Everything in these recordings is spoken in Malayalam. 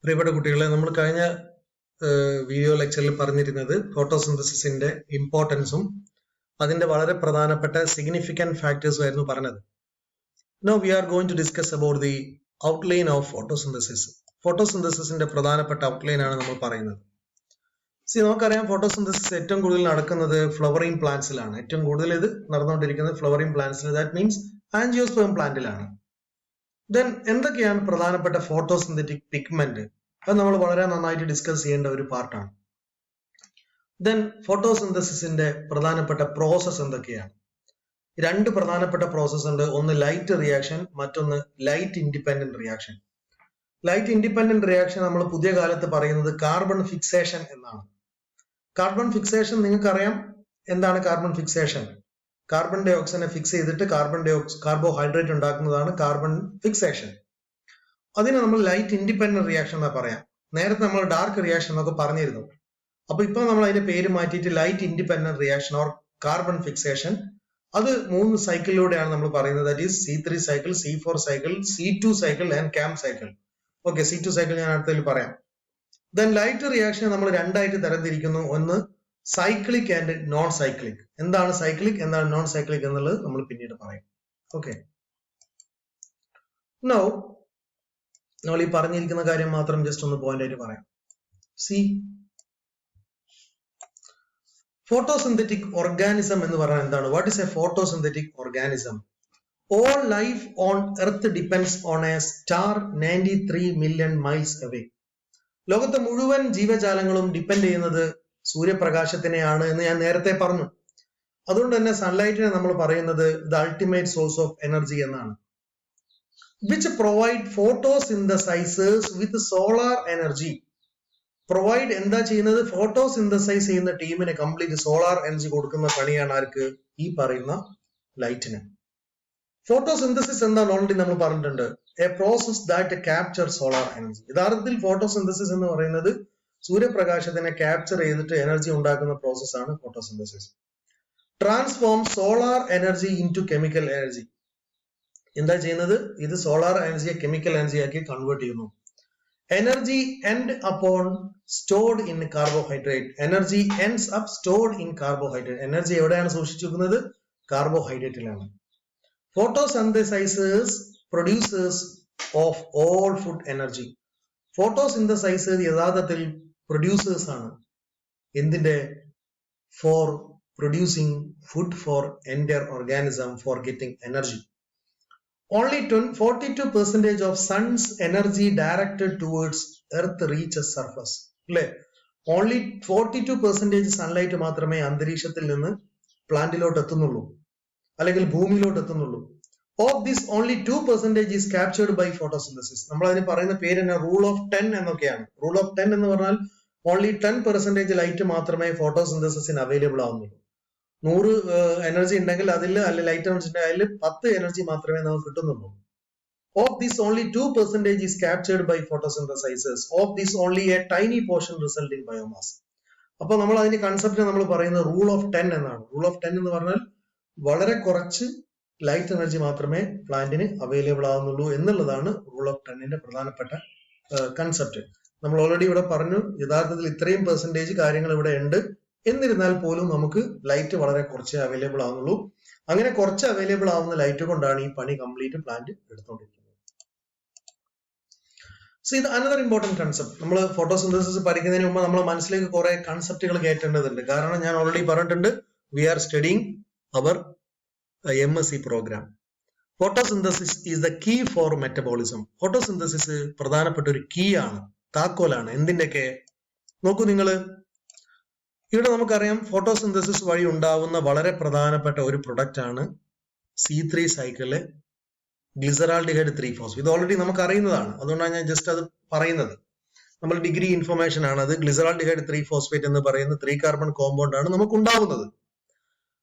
പ്രിയപ്പെട്ട കുട്ടികളെ, നമ്മൾ കഴിഞ്ഞ വീഡിയോ ലെക്ചറിൽ പറഞ്ഞിരുന്നത് ഫോട്ടോസിന്തസിസിന്റെ ഇമ്പോർട്ടൻസും അതിന്റെ വളരെ പ്രധാനപ്പെട്ട സിഗ്നിഫിക്കന്റ് ഫാക്ടേഴ്സും ആയിരുന്നു പറഞ്ഞത്. Now we are going to discuss about the outline of photosynthesis. ഫോട്ടോസിന്തസിസിന്റെ പ്രധാനപ്പെട്ട ഔട്ട്ലൈൻ ആണ് നമ്മൾ പറയുന്നത്. നമുക്കറിയാം ഫോട്ടോസിന്തസിസ് ഏറ്റവും കൂടുതൽ നടക്കുന്നത് ഫ്ലവറിംഗ് പ്ലാന്റ്സിലാണ്. ഏറ്റവും കൂടുതൽ ഇത് നടന്നുകൊണ്ടിരിക്കുന്നത് ഫ്ലവറിംഗ് പ്ലാന്റ്സിൽ, ദാറ്റ് മീൻസ് ആൻജിയോസ്പേം പ്ലാന്റിലാണ്. ദെൻ എന്തൊക്കെയാണ് പ്രധാനപ്പെട്ട ഫോട്ടോസിന്തറ്റിക് പിഗ്മെന്റ്? അത് നമ്മൾ വളരെ നന്നായിട്ട് ഡിസ്കസ് ചെയ്യേണ്ട ഒരു പാർട്ടാണ്. ദെൻ ഫോട്ടോസിന്തസിസിന്റെ പ്രധാനപ്പെട്ട പ്രോസസ് എന്തൊക്കെയാണ്? രണ്ട് പ്രധാനപ്പെട്ട പ്രോസസ് ഉണ്ട്. ഒന്ന് ലൈറ്റ് റിയാക്ഷൻ, മറ്റൊന്ന് light independent reaction. Light independent reaction നമ്മൾ പുതിയ കാലത്ത് പറയുന്നത് കാർബൺ ഫിക്സേഷൻ എന്നാണ്. കാർബൺ ഫിക്സേഷൻ നിങ്ങൾക്കറിയാം എന്താണ് കാർബൺ ഫിക്സേഷൻ? കാർബൺ ഡൈ ഓക്സൈഡിനെ ഫിക്സ് ചെയ്തിട്ട് കാർബോഹൈഡ്രേറ്റ് ഉണ്ടാക്കുന്നതാണ് കാർബൺ ഫിക്സേഷൻ. അതിനെ നമ്മൾ ലൈറ്റ് ഇൻഡിപെൻഡന്റ് റിയാക്ഷൻ എന്നാ പറയാം. നേരത്തെ നമ്മൾ ഡാർക്ക് റിയാക്ഷൻ എന്നൊക്കെ പറഞ്ഞിരുന്നു. അപ്പൊ ഇപ്പൊ നമ്മൾ അതിന്റെ പേര് മാറ്റിയിട്ട് light independent reaction or carbon fixation. അത് 3 സൈക്കിളിലൂടെയാണ് നമ്മൾ പറയുന്നത്. That is C3 cycle, C4 cycle, C2 cycle and cam cycle. Okay, C2 cycle ഞാൻ അടുത്തതിൽ പറയാം. ദെൻ ലൈറ്റ് റിയാക്ഷൻ നമ്മൾ രണ്ടായിട്ട് തരംതിരിക്കുന്നു. ഒന്ന് സൈക്ലിക് ആൻഡ് നോൺ സൈക്ലിക്. എന്താണ് സൈക്ലിക്, എന്താണ് നോൺ സൈക്ലിക് എന്നുള്ളത് നമ്മൾ പിന്നീട് പറയും. ഓക്കെ, നൗ നമ്മൾ ഈ പറഞ്ഞിരിക്കുന്ന കാര്യം മാത്രം ജസ്റ്റ് ഒന്ന് പോയിന്റ് ആയിട്ട് പറയാം. ഫോട്ടോസിന്തറ്റിക് ഓർഗാനിസം എന്ന് പറഞ്ഞാൽ എന്താണ്? What is A photosynthetic organism? All life on earth depends on A star 93 million miles away. ലോകത്തെ മുഴുവൻ ജീവജാലങ്ങളും ഡിപ്പെൻഡ് ചെയ്യുന്നത് സൂര്യപ്രകാശത്തിനെയാണ് എന്ന് ഞാൻ നേരത്തെ പറഞ്ഞു. അതുകൊണ്ട് തന്നെ സൺലൈറ്റിനെ നമ്മൾ പറയുന്നത് the ultimate source of energy എന്നാണ്. Which provide photosynthesizers with solar energy. Provide എന്താ ചെയ്യുന്നത്? ഫോട്ടോസിന്തസൈസ് ചെയ്യുന്ന ടീമിന് കംപ്ലീറ്റ് സോളാർ എനർജി കൊടുക്കുന്ന പണിയാണ് ആർക്ക്? ഈ പറയുന്ന ലൈറ്റിന്. ഫോട്ടോസിന്തസിസ് എന്താണ് ഓൾറെഡി നമ്മൾ പറഞ്ഞിട്ടുണ്ട്. A process that capture solar energy. യഥാർത്ഥത്തിൽ ഫോട്ടോസിന്തസിസ് എന്ന് പറയുന്നത് സൂര്യപ്രകാശത്തിനെ ക്യാപ്ചർ ചെയ്തിട്ട് എനർജി ഉണ്ടാക്കുന്ന പ്രോസസ്സാണ് photosynthesis. Transform solar energy into chemical energy. എന്താ ചെയ്യുന്നത്? ഇത് സോളാർ എനർജിയെ കെമിക്കൽ എനർജി ആക്കി കൺവേർട്ട് ചെയ്യുന്നു. Energy end upon stored in carbohydrate. Energy ends up stored in carbohydrate. Energy എവിടെയാണ് സൂക്ഷിച്ചിരിക്കുന്നത്? കാർബോഹൈഡ്രേറ്റിലാണ്. Photosynthesizers producers of all food energy. Photosynthesizers യഥാർത്ഥത്തിൽ പ്രൊഡ്യൂസേഴ്സ് ആണ്. എന്തിന്റെ? For producing food for entire organism for getting energy. Only 42% of sun's energy directed towards earth reaches surface. അല്ലെ? ഓൺലി 42% സൺലൈറ്റ് മാത്രമേ അന്തരീക്ഷത്തിൽ നിന്ന് പ്ലാന്റിലോട്ട് എത്തുന്നുള്ളൂ, അല്ലെങ്കിൽ ഭൂമിയിലോട്ട് എത്തുന്നുള്ളൂ. Of this only 2% is captured by photosynthesis. നമ്മൾ അതിന് പറയുന്ന പേര് തന്നെ റൂൾ ഓഫ് 10 എന്നൊക്കെയാണ്. റൂൾ ഓഫ് 10 എന്ന് പറഞ്ഞാൽ ഓൺലി 10% ലൈറ്റ് മാത്രമേ ഫോട്ടോസിന്തസിസിന് അവൈലബിൾ ആവുന്നുള്ളൂ. 100 എനർജി ഉണ്ടെങ്കിൽ അതിൽ ലൈറ്റ് എനർജി ഉണ്ടെങ്കിൽ അതിൽ 10 എനർജി മാത്രമേ നമുക്ക് കിട്ടുന്നുള്ളൂ. Of this only 2% is captured by photosynthesizers. Of this only a tiny portion result in biomass. അപ്പൊ നമ്മൾ അതിന്റെ കൺസെപ്റ്റ് നമ്മൾ പറയുന്നത് റൂൾ ഓഫ് 10 എന്നാണ്. റൂൾ ഓഫ് 10 എന്ന് പറഞ്ഞാൽ വളരെ കുറച്ച് ലൈറ്റ് എനർജി മാത്രമേ പ്ലാന്റിന് അവൈലബിൾ ആവുന്നുള്ളൂ എന്നുള്ളതാണ് റൂൾ ഓഫ് 10ന്റെ പ്രധാനപ്പെട്ട കൺസെപ്റ്റ്. നമ്മൾ ഓൾറെഡി ഇവിടെ പറഞ്ഞു, യഥാർത്ഥത്തിൽ ഇത്രയും പെർസെന്റേജ് കാര്യങ്ങൾ ഇവിടെ ഉണ്ട്. എന്നിരുന്നാൽ പോലും നമുക്ക് ലൈറ്റ് വളരെ കുറച്ച് അവൈലബിൾ ആവുന്നുള്ളൂ. അങ്ങനെ കുറച്ച് അവൈലബിൾ ആവുന്ന ലൈറ്റ് കൊണ്ടാണ് ഈ പണി കംപ്ലീറ്റ് പ്ലാന്റ് എടുത്തുകൊണ്ടിരിക്കുന്നത്. ഇത് അനദർ ഇമ്പോർട്ടന്റ് കൺസെപ്റ്റ്. നമ്മൾ ഫോട്ടോസിന്തസിസ് പഠിക്കുന്നതിന് മുമ്പ് നമ്മളെ മനസ്സിലേക്ക് കുറെ കൺസെപ്റ്റുകൾ കയറ്റേണ്ടതുണ്ട്. കാരണം ഞാൻ ഓൾറെഡി പറഞ്ഞിട്ടുണ്ട്, we are studying our MSc programme. Photosynthesis is the key for metabolism. Photosynthesis പ്രധാനപ്പെട്ട ഒരു കീ ആണ്, താക്കോലാണ്. എന്തിന്റെയൊക്കെ? നോക്കൂ നിങ്ങൾ, ഇവിടെ നമുക്കറിയാം ഫോട്ടോസിന്തസിസ് വഴി ഉണ്ടാവുന്ന വളരെ പ്രധാനപ്പെട്ട ഒരു പ്രൊഡക്റ്റ് ആണ് C3 സൈക്കിളിലെ ഗ്ലിസറാൾഡിഹൈഡ് 3-ഫോസ്ഫേറ്റ്. ഇത് ഓൾറെഡി നമുക്ക് അറിയുന്നതാണ്, അതുകൊണ്ടാണ് ഞാൻ ജസ്റ്റ് അത് പറയുന്നത്. നമ്മൾ ഡിഗ്രി ഇൻഫർമേഷൻ ആണ് അത്. ഗ്ലിസറാൾഡിഹൈഡ് 3-ഫോസ്ഫേറ്റ് എന്ന് പറയുന്ന 3 കാർബൺ കോമ്പൗണ്ട് ആണ് നമുക്ക് ഉണ്ടാവുന്നത്.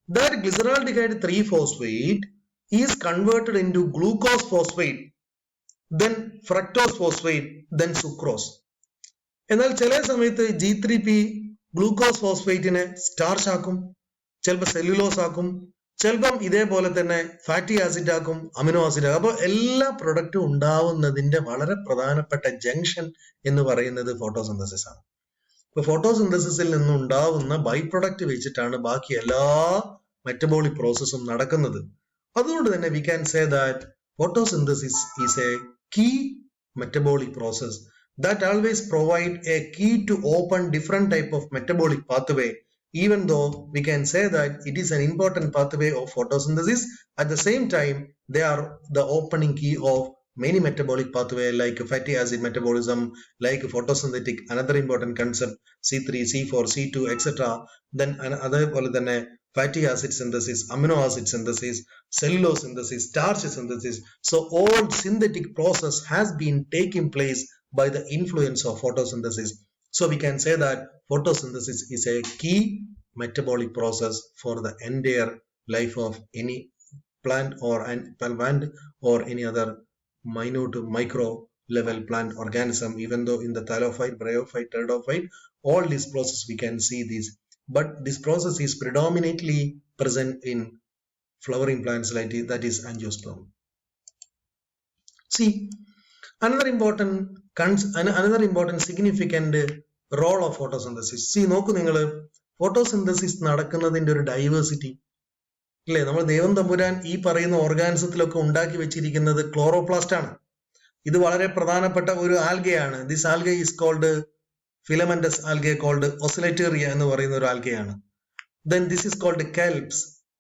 That glyceraldehyde three phosphate is converted into glucose phosphate, then fructose phosphate, then sucrose. എന്നാൽ ചില സമയത്ത് G3P ഗ്ലൂക്കോസ് ഫോസ്ഫേറ്റിനെ സ്റ്റാർച്ച് ആക്കും, ചിലപ്പോൾ സെല്ലുലോസ് ആക്കും, ചിലപ്പം ഇതേപോലെ തന്നെ ഫാറ്റി ആസിഡ് ആക്കും, അമിനോ ആസിഡ് ആക്കും. അപ്പോൾ എല്ലാ പ്രൊഡക്റ്റും ഉണ്ടാവുന്നതിന്റെ വളരെ പ്രധാനപ്പെട്ട ജംഗ്ഷൻ എന്ന് പറയുന്നത് ഫോട്ടോസിന്തസിസ് ആണ്. ഇപ്പൊ ഫോട്ടോസിന്തസിസിൽ നിന്നുണ്ടാവുന്ന ബൈ പ്രൊഡക്റ്റ് വെച്ചിട്ടാണ് ബാക്കി എല്ലാ മെറ്റബോളിക് പ്രോസസ്സും നടക്കുന്നത്. അതുകൊണ്ട് തന്നെ V can say that photosynthesis is a key metabolic process that always provide a key to open different type of metabolic pathway. Even though we can say that it is an important pathway of photosynthesis, at the same time they are the opening key of many metabolic pathway like fatty acid metabolism, like photosynthetic, another important concept, C3, C4, C2, etc. Then other than fatty acid synthesis, amino acid synthesis, cellulose synthesis, starch synthesis. So all synthetic process has been taking place by the influence of photosynthesis. So we can say that photosynthesis is a key metabolic process for the entire life of any plant or any other minute micro level plant organism. Even though in the thallophyte, bryophyte, pteridophyte, all these process we can see these, but this process is predominantly present in flowering plants like that is angiosperm. See, another important significant role of photosynthesis. See, നോക്കൂ നിങ്ങൾ, ഫോട്ടോസിന്തസിസ് നടക്കുന്നതിന്റെ ഒരു ഡൈവേഴ്സിറ്റി ഇല്ലേ? നമ്മൾ ദൈവം തമ്പുരാൻ ഈ പറയുന്ന ഓർഗാനിസത്തിലൊക്കെ ഉണ്ടാക്കി വെച്ചിരിക്കുന്നത് ക്ലോറോപ്ലാസ്റ്റ് ആണ്. ഇത് വളരെ പ്രധാനപ്പെട്ട ഒരു ആൽഗയാണ്. This alga is called filamentous algae called oscillatoria എന്ന് പറയുന്ന ഒരു ആൽഗയാണ്. Then this is called kelps.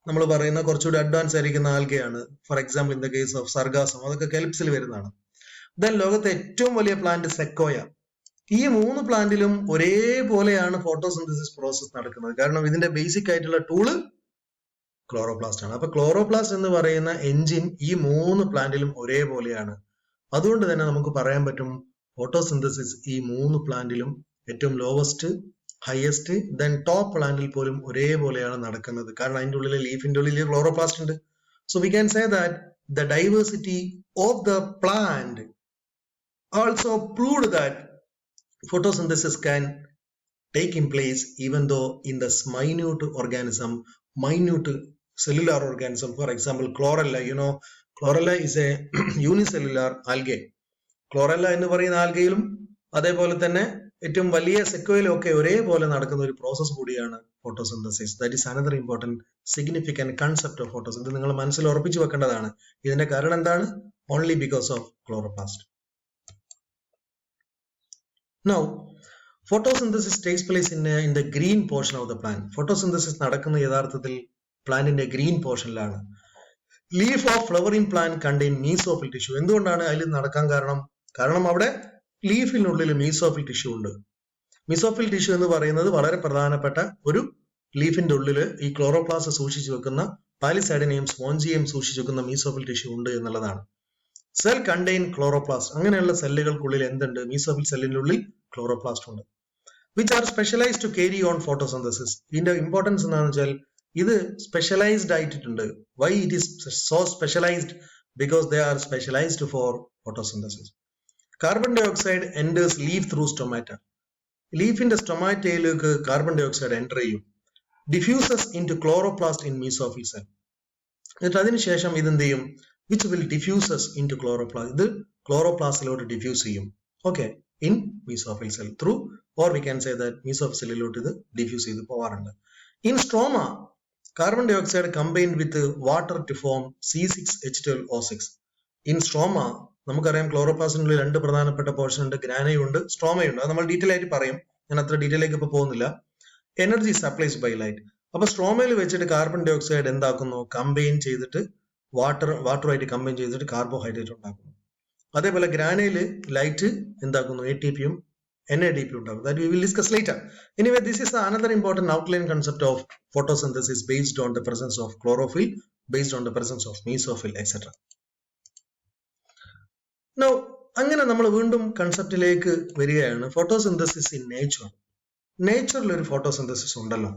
നമ്മൾ പറയുന്ന കുറച്ചുകൂടി അഡ്വാൻസ് ആയിരിക്കുന്ന ആൽഗയാണ്. For example in the case of sargassum, അതൊക്കെ കെൽപ്സിൽ വരുന്നതാണ്. ദെൻ ലോകത്തെ ഏറ്റവും വലിയ പ്ലാന്റ് സെക്കോയ. ഈ 3 പ്ലാന്റിലും ഒരേപോലെയാണ് ഫോട്ടോസിന്തസിസ് പ്രോസസ് നടക്കുന്നത്. കാരണം ഇതിന്റെ ബേസിക് ആയിട്ടുള്ള ടൂള് ക്ലോറോപ്ലാസ്റ്റ് ആണ്. അപ്പൊ ക്ലോറോപ്ലാസ്റ്റ് എന്ന് പറയുന്ന എൻജിൻ ഈ 3 പ്ലാന്റിലും ഒരേപോലെയാണ്. അതുകൊണ്ട് തന്നെ നമുക്ക് പറയാൻ പറ്റും ഫോട്ടോസിന്തസിസ് ഈ 3 പ്ലാന്റിലും ഏറ്റവും ലോവസ്റ്റ്, ഹയസ്റ്റ്, ദെൻ ടോപ്പ് പ്ലാന്റിൽ പോലും ഒരേപോലെയാണ് നടക്കുന്നത്. കാരണം അതിൻ്റെ ഉള്ളിൽ ലീഫിന്റെ ഉള്ളിൽ ക്ലോറോപ്ലാസ്റ്റ് ഉണ്ട്. So we can say that the diversity of the plant also proved that photosynthesis can take in place even though in the minute organism, minute cellular organism. For example, chlorella, chlorella is a unicellular algae. chlorella എന്ന് പറയുന്ന ആൽഗയിലും അതേപോലെ തന്നെ ഏറ്റവും വലിയ സെക്കോയിലും ഒക്കെ ഒരേപോലെ നടക്കുന്ന ഒരു പ്രോസസ് കൂടിയാണ് photosynthesis. That is another important significant concept of photosynthesis. നിങ്ങൾ മനസ്സിൽ ഉറപ്പിച്ചു വെക്കേണ്ടതാണ്. ഇതിന്റെ കാരണം എന്താണ്? Only because of chloroplast. Now, photosynthesis takes place in the green portion of the plant. Photosynthesis നടക്കുന്ന യഥാർത്ഥത്തിൽ പ്ലാന്റിന്റെ ഗ്രീൻ പോർഷനിലാണ്. Leaf of flowering plant contain mesophyll tissue. എന്തുകൊണ്ടാണ് അതിൽ നടക്കാൻ കാരണം? കാരണം അവിടെ ലീഫിനുള്ളിൽ മീസോഫിൽ ടിഷ്യൂ ഉണ്ട്. മീസോഫിൽ ടിഷ്യൂ എന്ന് പറയുന്നത് വളരെ പ്രധാനപ്പെട്ട ഒരു ലീഫിന്റെ ഉള്ളിൽ ഈ ക്ലോറോപ്ലാസ്റ്റ് സൂക്ഷിച്ചു വെക്കുന്ന പാലിസാഡിനെയും സ്പോഞ്ചിയെയും സൂക്ഷിച്ചു വെക്കുന്ന മീസോഫിൽ ടിഷ്യൂ ഉണ്ട് എന്നുള്ളതാണ്. Cell contain chloroplast. അങ്ങനെയുള്ള സെല്ലുകൾക്കുള്ളിൽ എന്തുണ്ട്? മീസോഫിൽ സെല്ലിന്റെ ഉള്ളിൽ ക്ലോറോപ്ലാസ്റ്റ് ഉണ്ട്. Which are specialised to carry on photosynthesis. ഇതിന്റെ ഇമ്പോർട്ടൻസ് എന്താണെന്ന് വെച്ചാൽ ഇത് സ്പെഷ്യലൈസ്ഡ് ആയിട്ടുണ്ട്. Why it is so specialised? Because they are specialised for photosynthesis. Carbon dioxide enters leaf through stomata. ലീഫിന്റെ സ്റ്റൊമാറ്റയിലേക്ക് കാർബൺ ഡൈ ഓക്സൈഡ് എൻ്റർ ചെയ്യും. Diffuses into chloroplast in mesophyll cell. എന്നിട്ട് അതിനുശേഷം ഇതെന്ത് ചെയ്യും? Which will diffuses into chloroplast. ഇത് ക്ലോറോപ്ലാസ്റ്റിലോട്ട് ഡിഫ്യൂസ് ചെയ്യും. Okay, in mesophyll cell through, or we can say that mesophyll സെല്ലിലോട്ട് ഇത് ഡിഫ്യൂസ് ചെയ്ത് പോവാറുണ്ട്. In stroma, carbon dioxide combined with water to form C6H12O6. In stroma നമുക്കറിയാം ക്ലോറോപ്ലാസ്റ്റിനുള്ളിൽ 2 പ്രധാനപ്പെട്ട പോർഷൻ ഉണ്ട്, ഗ്രാനയുണ്ട്, സ്ട്രോമയുണ്ട്. അത് നമ്മൾ ഡീറ്റെയിൽ ആയിട്ട് പറയും. ഞാൻ അത്ര ഡീറ്റെയിലേക്ക് ഇപ്പൊ പോകുന്നില്ല. Energy supplies by light. അപ്പൊ സ്ട്രോമയിൽ വെച്ചിട്ട് കാർബൺ ഡൈ ഓക്സൈഡ് എന്താക്കുന്നു? കമ്പൈൻ ചെയ്തിട്ട് വാട്ടറുമായിട്ട് കമ്പൈൻ ചെയ്തിട്ട് കാർബോഹൈഡ്രേറ്റ് ഉണ്ടാക്കുന്നു. അതേപോലെ ഗ്രാനയിൽ ലൈറ്റ് എന്താക്കുന്നു? ATPയും NADP ഉണ്ടാകും. That we will discuss later. Anyway, this is another important outline concept of photosynthesis based on the presence of chlorophyll, based on the presence of mesophyll, etc. Now, അങ്ങനെ നമ്മൾ വീണ്ടും കൺസെപ്റ്റിലേക്ക് വരികയാണ്. Photosynthesis in nature. നേച്ചറിൽ ഒരു ഫോട്ടോസിന്തസിസ് ഉണ്ടല്ലോ.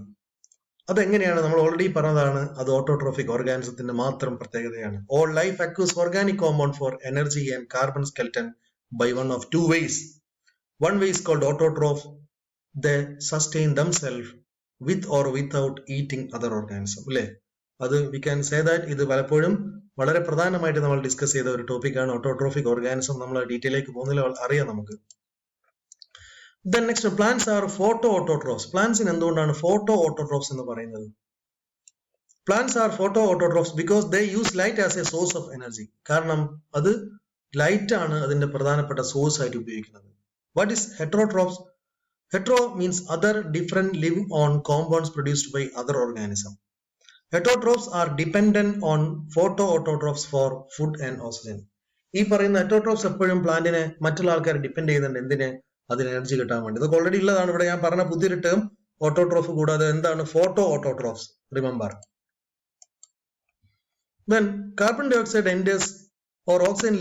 അതെങ്ങനെയാണ്? നമ്മൾ ഓൾറെഡി പറഞ്ഞതാണ്. അത് ഓട്ടോട്രോഫിക് ഓർഗാനിസത്തിന്റെ മാത്രം പ്രത്യേകതയാണ്. All life acquires organic compound for energy and carbon skeleton by one of 2 ways. One way is called autotroph. They sustain themselves with or without eating other organisms. അല്ലേ? we can say that ഇത് പലപ്പോഴും വളരെ പ്രധാനമായിട്ട് നമ്മൾ ഡിസ്കസ് ചെയ്ത ഒരു ടോപ്പിക്കാണ് ഓട്ടോട്രോഫിക് ഓർഗാനിസം. നമ്മൾ ഡീറ്റെയിലേക്ക് പോകുന്നതിൽ അറിയാം നമുക്ക്. Then next, plants are photo-autotrophs. Plants എന്തുകൊണ്ടാണ് photo-autotrophs എന്ന് പറയുന്നത്? Plants are photo-autotrophs because they use light as a source of energy. കാരണം അത് ലൈറ്റ് ആണ് അതിന്റെ പ്രധാനപ്പെട്ട സോഴ്സ് ആയിട്ട് ഉപയോഗിക്കുന്നത്. What is heterotrophs? Hetero means other, different, living on compounds produced by other organism. Heterotrophs are dependent on photo-autotrophs for food and oxygen. ഈ പറയുന്ന heterotrophs എപ്പോഴും പ്ലാന്റിനെ മറ്റുള്ള ആൾക്കാർ ഡിപ്പെൻഡ് ചെയ്യുന്നുണ്ട്. എന്തിന്? അതിന് എനർജി കിട്ടാൻ വേണ്ടി. ഇതൊക്കെ ഓൾറെഡി ഉള്ളതാണ്. ഇവിടെ ഞാൻ പറഞ്ഞ പുതിയൊരു ടേം ഓട്ടോട്രോഫ് കൂടാതെ എന്താണ് photo-autotrophs? Remember. Then carbon dioxide enters or oxygen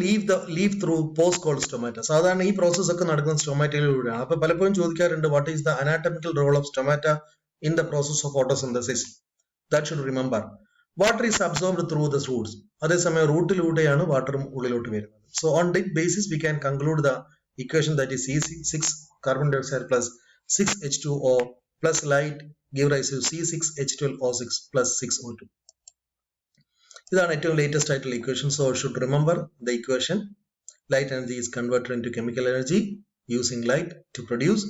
leave through post called stomata. സാധാരണ ഈ പ്രോസസ് ഒക്കെ നടക്കുന്നത് സ്റ്റൊമാറ്റയിലൂടെയാണ്. അപ്പൊ പലപ്പോഴും ചോദിക്കാറുണ്ട്, what is the anatomical role of stomata in the process of photosynthesis? That should remember. Water is absorbed through the roots. അതേസമയം റൂട്ടിലൂടെയാണ് വാട്ടറും ഉള്ളിലോട്ട് വരുന്നത്. So on that basis we can conclude the equation that is C6 carbon dioxide plus 6H2O plus light give rise to C6H12O6 plus 6O2. ഇതാണ് ഏറ്റവും ലേറ്റസ്റ്റ് ആയിട്ടുള്ള equation. So should remember the equation. Light energy is converted into chemical energy using light to produce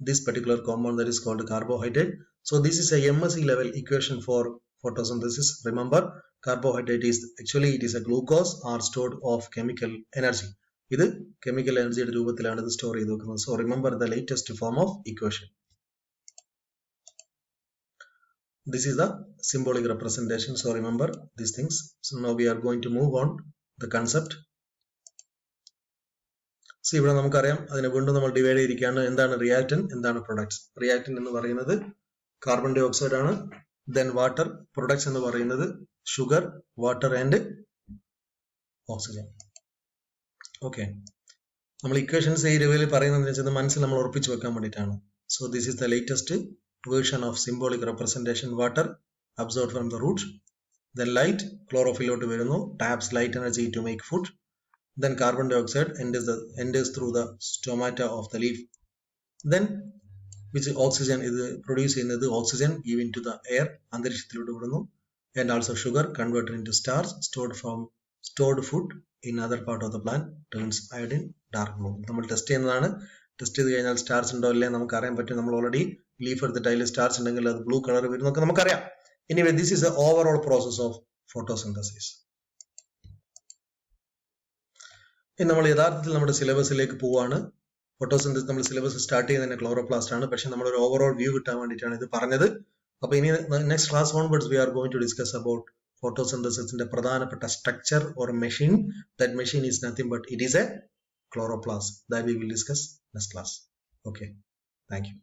this particular compound that is called carbohydrate. So this is a MSc level equation for photosynthesis. Remember, carbohydrate is actually it is a glucose or stored of chemical energy. ഇത് കെമിക്കൽ എനർജിയുടെ രൂപത്തിലാണ് ഇത് സ്റ്റോർ ചെയ്ത് വെക്കുന്നത്. So remember the latest form of equation. This is the symbolic representation. So remember these things. So now we are going to move on the concept. See, ഇവിടെ നമുക്കറിയാം അതിനെ വീണ്ടും നമ്മൾ ഡിവൈഡ് ചെയ്തിരിക്കുകയാണ്. എന്താണ് റിയാക്ടന്റ്, എന്താണ് പ്രൊഡക്ട്സ്. റിയാക്ടന്റ് എന്ന് പറയുന്നത് കാർബൺ ഡൈ ഓക്സൈഡ് ആണ്. Then water. പ്രൊഡക്ട്സ് എന്ന് പറയുന്നത് sugar, water and oxygen. Okay, നമ്മൾ ഇക്വേഷൻസ് ഈ ലെവലിൽ പറയുന്നതെന്ന് വെച്ചാൽ മനസ്സിൽ നമ്മൾ ഉറപ്പിച്ചു വെക്കാൻ വേണ്ടിയിട്ടാണ്. So this is the latest version of symbolic representation. Water absorbed from the roots, then light chlorophyll out വരുന്നു, taps light energy to make food, then carbon dioxide enters through the stomata of the leaf, then which oxygen is produced ചെയ്യുന്നത് oxygen given to the air അന്തരീക്ഷത്തിലോട്ട് വിടുന്നു, and also sugar converted into starch stored food in other part of the plant turns iodine dark blue. നമ്മൾ ടെസ്റ്റ് ചെയ്യുന്നതാണ്. ടെസ്റ്റ് ചെയ്ത് കഴിഞ്ഞാൽ സ്റ്റാർച്ച് ഉണ്ടോ ഇല്ലേ നമുക്ക് അറിയാൻ പറ്റും. നമ്മൾ ഓൾറെഡി ലീഫ് എടുത്തിട്ട് അതിൽ സ്റ്റാർച്ച് ഉണ്ടെങ്കിൽ അത് ബ്ലൂ കളർ വരുന്നൊക്കെ നമുക്കറിയാം. Anyway this is the overall process of photosynthesis. ഇനി നമ്മൾ യഥാർത്ഥത്തിൽ നമ്മുടെ സിലബസിലേക്ക് പോവാണ്. ഫോട്ടോസിന്തസിസ് നമ്മൾ സിലബസ് സ്റ്റാർട്ട് ചെയ്യുന്നതിന് ക്ലോറോപ്ലാസ്റ്റ് ആണ്. പക്ഷെ നമ്മളൊരു ഓവറോൾ വ്യൂ കിട്ടാൻ വേണ്ടിയിട്ടാണ് ഇത് പറഞ്ഞത്. അപ്പൊ ഇനി next class onwards we are going to discuss about ഫോട്ടോസിന്തസിസിന്റെ പ്രധാനപ്പെട്ട structure or machine. That machine is nothing but it is a chloroplast that we will discuss next class. Okay, thank you.